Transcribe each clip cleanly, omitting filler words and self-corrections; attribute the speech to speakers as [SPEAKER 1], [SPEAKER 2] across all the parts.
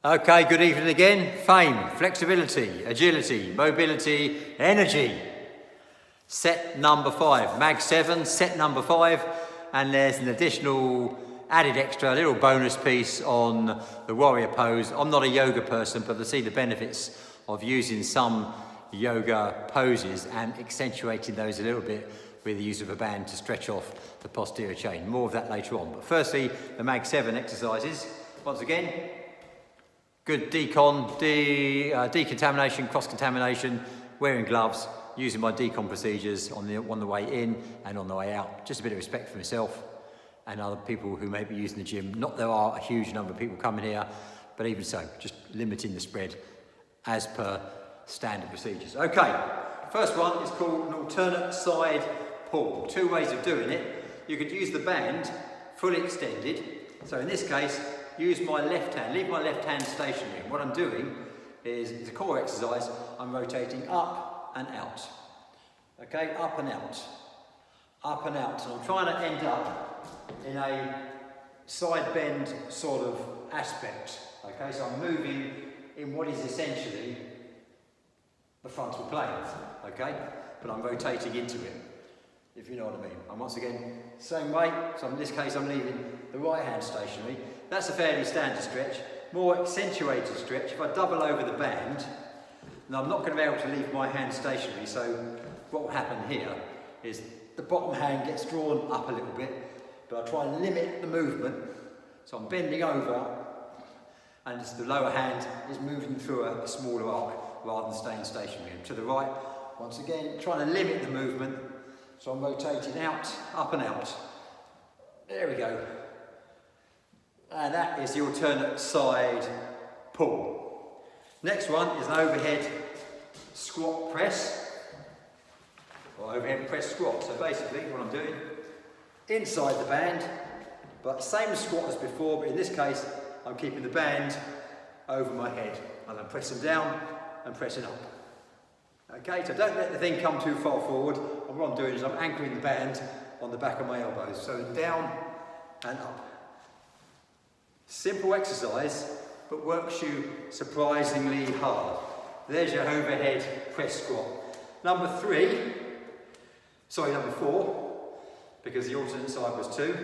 [SPEAKER 1] Okay, good evening again. Fame, flexibility, agility, mobility, energy. Set number 5, MAG7, set number 5, and there's an additional added extra, a little bonus piece on the warrior pose. I'm not a yoga person, but I see the benefits of using some yoga poses and accentuating those a little bit with the use of a band to stretch off the posterior chain. More of that later on. But firstly, the MAG7 exercises. Once again, good decontamination, cross-contamination, wearing gloves, using my decon procedures on the way in and on the way out. Just a bit of respect for myself and other people who may be using the gym. Not there are a huge number of people coming here, but even so, just limiting the spread as per standard procedures. Okay, first one is called an alternate side pull. Two ways of doing it. You could use the band fully extended. So in this case, use my left hand, leave my left hand stationary. And what I'm doing is, it's a core exercise, I'm rotating up and out. Okay, up and out. Up and out. And I'm trying to end up in a side bend sort of aspect. Okay, so I'm moving in what is essentially the frontal plane. Okay, but I'm rotating into it, if you know what I mean. And once again, same way. So in this case, I'm leaving the right hand stationary. That's a fairly standard stretch. More accentuated stretch, if I double over the band, now I'm not going to be able to leave my hand stationary, so what will happen here is the bottom hand gets drawn up a little bit, but I try and limit the movement. So I'm bending over, and the lower hand is moving through a smaller arc rather than staying stationary. And to the right, once again, trying to limit the movement, so I'm rotating out, up and out. There we go. And that is the alternate side pull. Next one is an overhead squat press, or overhead press squat. So basically what I'm doing, inside the band, but same squat as before, but in this case, I'm keeping the band over my head. And I'm pressing down and pressing up. Okay, so don't let the thing come too far forward. And what I'm doing is I'm anchoring the band on the back of my elbows. So down and up. Simple exercise, but works you surprisingly hard. There's your overhead press squat. Number 4, because the alternate side was 2.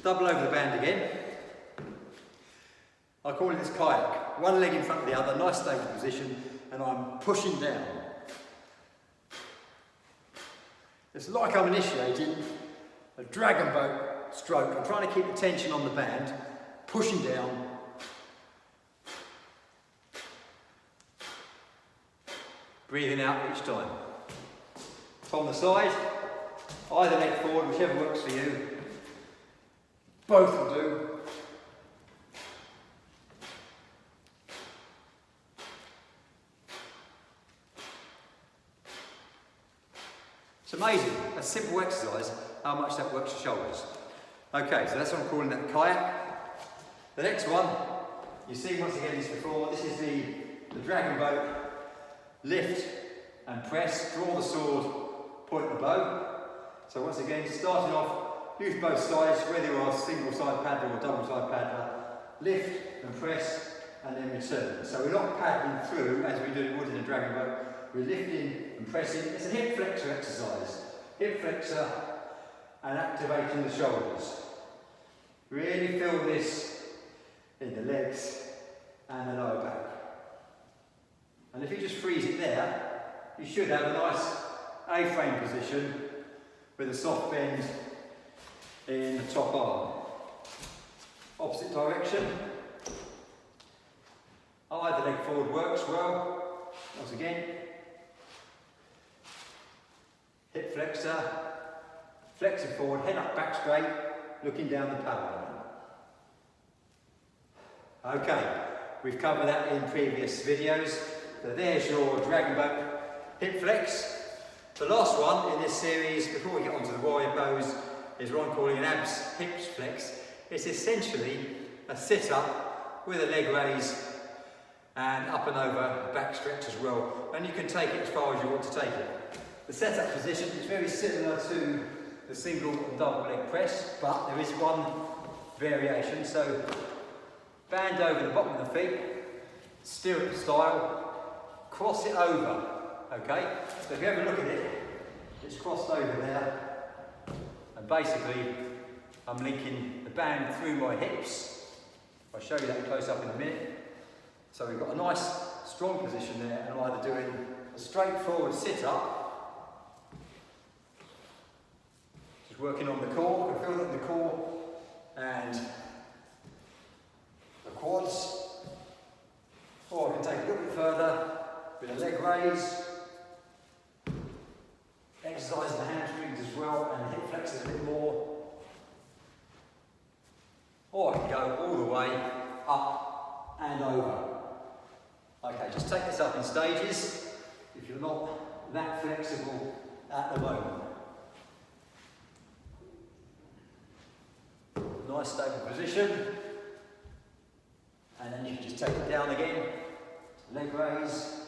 [SPEAKER 1] Double over the band again. I call it this kayak. One leg in front of the other, nice stable position, and I'm pushing down. It's like I'm initiating a dragon boat stroke. I'm trying to keep the tension on the band, pushing down, breathing out each time. From the side, either leg forward, whichever works for you. Both will do. It's amazing, a simple exercise, how much that works your shoulders. Okay, so that's what I'm calling that kayak. The next one, you've seen once again this before, this is the dragon boat. Lift and press, draw the sword, point the bow. So once again, starting off, use both sides, whether you are single side paddler or double side paddler. Lift and press, and then return. So we're not paddling through as we would in a dragon boat. We're lifting and pressing. It's a hip flexor exercise. Hip flexor and activating the shoulders. Really feel this in the legs and the lower back. And if you just freeze it there, you should have a nice A-frame position with a soft bend in the top arm. Opposite direction. Either leg forward works well. Once again. Hip flexor, flexing forward, head up, back straight, looking down the power line. Okay, we've covered that in previous videos. So there's your dragon boat hip flex. The last one in this series, before we get onto the warrior pose, is what I'm calling an abs hips flex. It's essentially a sit-up with a leg raise and up and over, back stretch as well. And you can take it as far as you want to take it. The setup position is very similar to the single and double leg press, but there is one variation. So band over the bottom of the feet, stirrup style, cross it over, okay? So if you ever look at it, it's crossed over there, and basically I'm linking the band through my hips. I'll show you that close up in a minute. So we've got a nice strong position there, and I'm either doing a straightforward sit-up, just working on the core, I can feel that in the core and the quads, or I can take it a little bit further with a leg raise, exercise the hamstrings as well and the hip flexors a bit more, or I can go all the way up and over. Okay, just take this up in stages if you're not that flexible at the moment. Nice stable position, and then you can just take it down again, leg raise,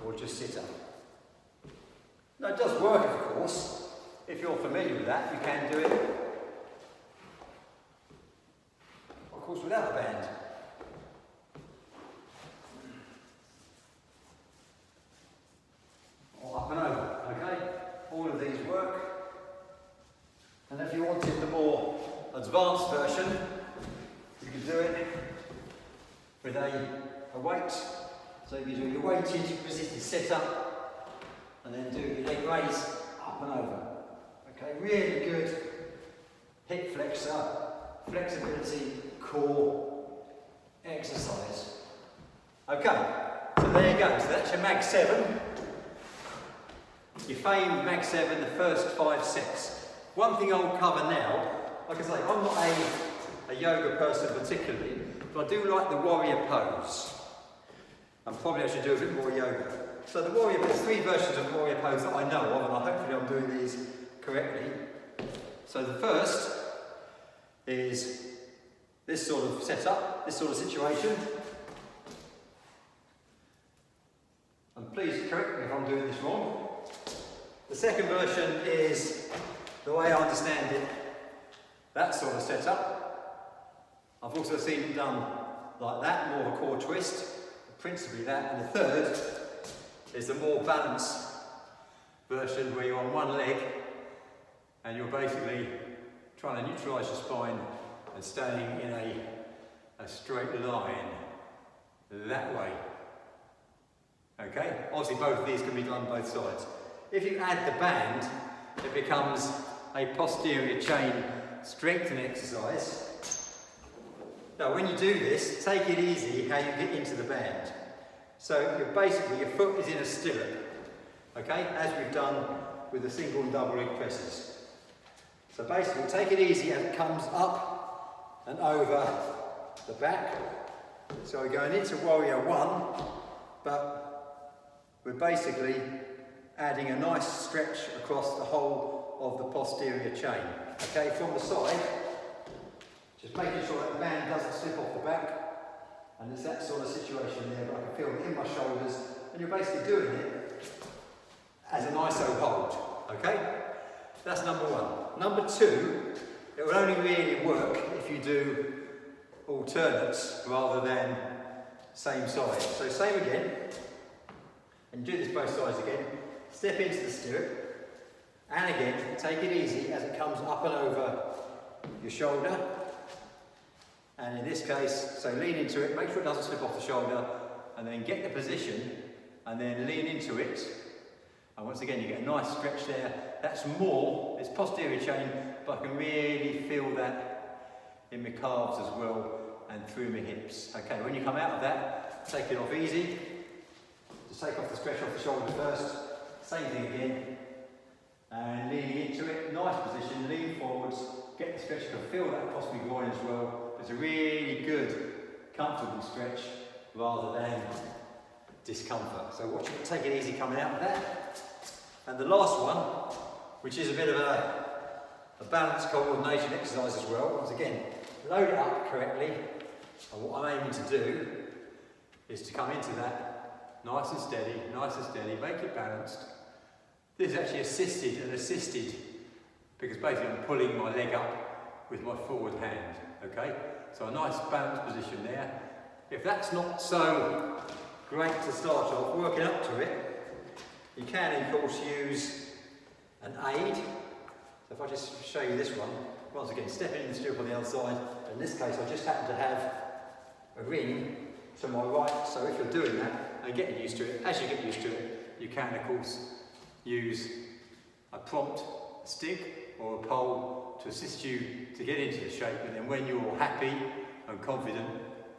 [SPEAKER 1] or just sit up. Now it does work, of course. If you're familiar with that, you can do it, of course, without a band. Or up and over, okay? All of these work. And if you wanted the more advanced version, you can do it with a weight. So you do your weighted resisted sit-up and then do your leg raise up and over. Okay, really good hip flexor, flexibility, core exercise. Okay, so there you go. So that's your MAG7. Your famed MAG7, the first 5 sets. One thing I'll cover now, like I say, I'm not a yoga person particularly, but I do like the warrior pose. And probably I should do a bit more yoga. So the warrior, there's 3 versions of warrior pose that I know of, and hopefully I'm doing these correctly. So the first is this sort of setup, this sort of situation. And please correct me if I'm doing this wrong. The second version is the way I understand it, that sort of setup. I've also seen it done like that, more of a core twist, principally that. And the third is the more balanced version where you're on one leg and you're basically trying to neutralise your spine and staying in a straight line that way. Okay, obviously both of these can be done both sides. If you add the band, it becomes a posterior chain strengthening exercise. Now when you do this, take it easy how you get into the band. So you're basically, your foot is in a stirrup, okay, as we've done with the single and double leg presses. So basically take it easy as it comes up and over the back. So we're going into warrior 1, but we're basically adding a nice stretch across the whole of the posterior chain. Okay, from the side, just making sure that the band doesn't slip off the back, and it's that sort of situation there, but I can feel it in my shoulders, and you're basically doing it as an ISO hold, okay? That's number 1. Number 2, it will only really work if you do alternates rather than same side. So same again, and do this both sides again. Step into the stirrup, and again, take it easy as it comes up and over your shoulder. And in this case, so lean into it, make sure it doesn't slip off the shoulder, and then get the position, and then lean into it. And once again, you get a nice stretch there. That's more, it's posterior chain, but I can really feel that in my calves as well, and through my hips. Okay, when you come out of that, take it off easy. Just take off the stretch off the shoulder first. Same thing again, and leaning into it, nice position, lean forwards, get the stretch, you can feel that across my groin as well. It's a really good, comfortable stretch rather than discomfort. So watch it, take it easy coming out of that. And the last one, which is a bit of a balanced coordination exercise as well, once again, load it up correctly, and what I'm aiming to do is to come into that nice and steady, make it balanced. This is actually assisted, because basically I'm pulling my leg up with my forward hand, okay? So a nice balanced position there. If that's not so great to start off, working up to it, you can of course use an aid. So if I just show you this one, once again, stepping in the stirrup on the other side. In this case, I just happen to have a ring to my right, so if you're doing that and getting used to it, as you get used to it, you can of course use a prompt stick or a pole to assist you to get into the shape, and then when you're happy and confident,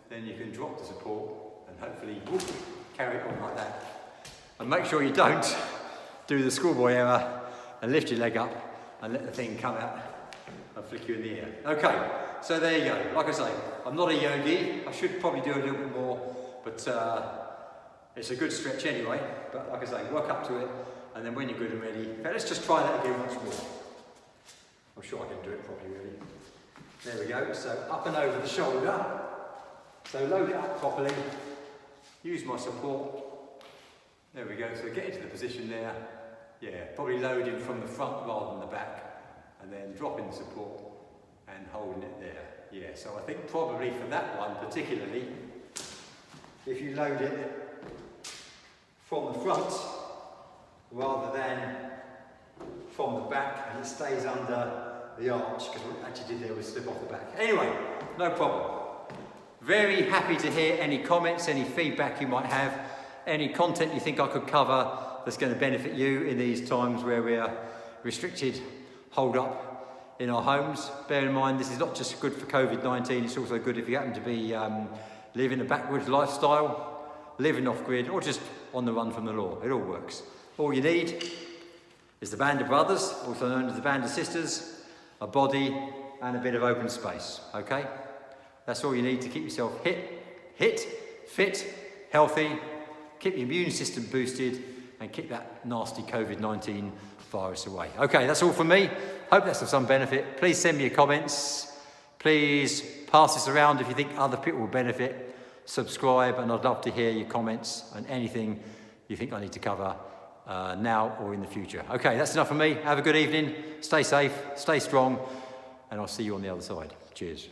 [SPEAKER 1] then you can drop the support and hopefully carry it on like that. And make sure you don't do the schoolboy error and lift your leg up and let the thing come out and flick you in the air. Okay, so there you go. Like I say, I'm not a yogi. I should probably do a little bit more, but it's a good stretch anyway. But like I say, work up to it, and then when you're good and ready, in fact, let's just try that again once more. I'm sure I can do it properly, really. There we go. So up and over the shoulder. So load it up properly. Use my support. There we go. So get into the position there. Yeah, probably loading from the front rather than the back, and then dropping the support and holding it there. Yeah, so I think probably for that one particularly, if you load it from the front rather than from the back, and it stays under the arch, because what I actually did there was slip off the back. Anyway, no problem. Very happy to hear any comments, any feedback you might have, any content you think I could cover that's going to benefit you in these times where we're restricted, holed up in our homes. Bear in mind, this is not just good for COVID-19, it's also good if you happen to be living a backwoods lifestyle, living off-grid, or just on the run from the law. It all works. All you need is the band of brothers, also known as the band of sisters, a body and a bit of open space, okay? That's all you need to keep yourself fit, healthy, keep your immune system boosted, and keep that nasty COVID-19 virus away. Okay, that's all from me. Hope that's of some benefit. Please send me your comments. Please pass this around if you think other people will benefit. Subscribe, and I'd love to hear your comments and anything you think I need to cover now or in the future. Okay, that's enough from me. Have a good evening. Stay safe, stay strong, and I'll see you on the other side. Cheers.